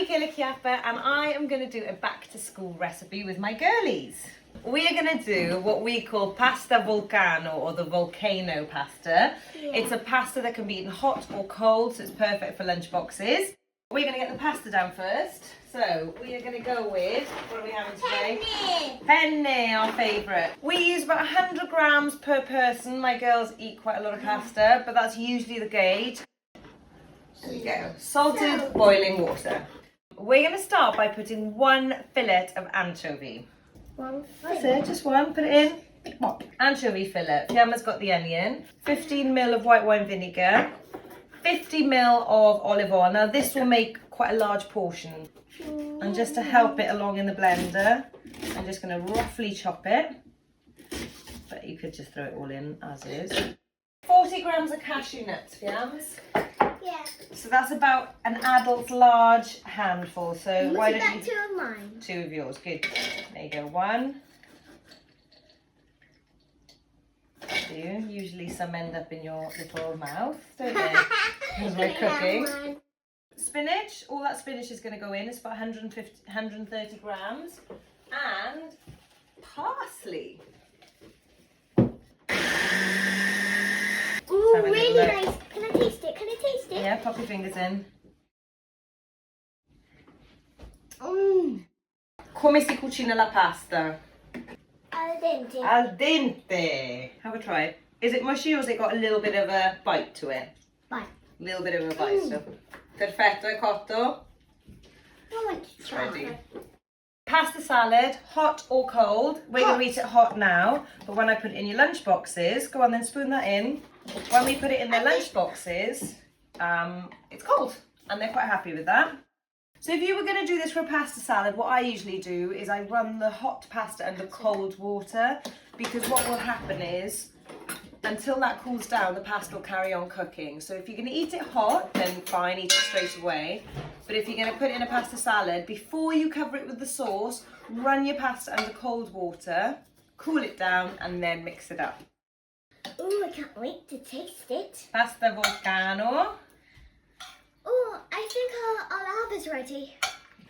Michela Chiappa and I am going to do a back to school recipe with my girlies. We are going to do what we call pasta Volcano, or the Volcano pasta. Yeah. It's a pasta that can be eaten hot or cold, so it's perfect for lunch boxes. We're going to get the pasta down first. So we are going to go with, what are we having today? Penne, our favourite. We use about 100 grams per person. My girls eat quite a lot of pasta, but that's usually the gauge. There we go. Salted boiling water. We're going to start by putting 1 fillet of anchovy. That's it, just one. Put it in. Anchovy fillet. Fiamma's got the onion. 15 ml of white wine vinegar. 50 ml of olive oil. Now this will make quite a large portion. And just to help it along in the blender, I'm just going to roughly chop it. But you could just throw it all in as is. 40 grams of cashew nuts, Fiams. Yeah. So that's about an adult's large handful. So why don't you? 2 of mine. 2 of yours. Good. There you go. 1. 2. Usually some end up in your little mouth, don't they? Because we're cooking. Spinach. All that spinach is going to go in. It's about 130 grams. And parsley. Ooh, really nice. Can I taste it? Can I taste it? Yeah, pop your fingers in. Come si cucina la pasta? Al dente. Al dente. Have a try. Is it mushy or has it got a little bit of a bite to it? Bite. A little bit of a bite. So. Perfetto, è cotto? I want to try. Ready. Pasta salad, hot or cold. We're going to eat it hot now, but when I put it in your lunch boxes, go on then, spoon that in. When we put it in their lunch boxes, it's cold, and they're quite happy with that. So if you were going to do this for a pasta salad, what I usually do is I run the hot pasta under cold water, because what will happen is, until that cools down, the pasta will carry on cooking. So if you're going to eat it hot, then fine, eat it straight away. But if you're going to put it in a pasta salad, before you cover it with the sauce, run your pasta under cold water, cool it down, and then mix it up. Ooh, I can't wait to taste it. Pasta Volcano. Oh, I think I'll have this ready.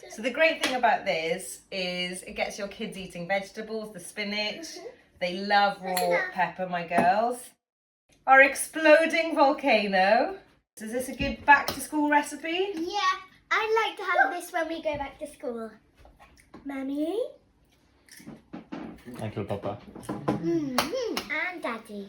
So the great thing about this is it gets your kids eating vegetables, the spinach. They love raw pepper, my girls. Our exploding volcano. So is this a good back to school recipe? Yeah, I'd like to have this when we go back to school. Mummy? Uncle Papa. And Daddy.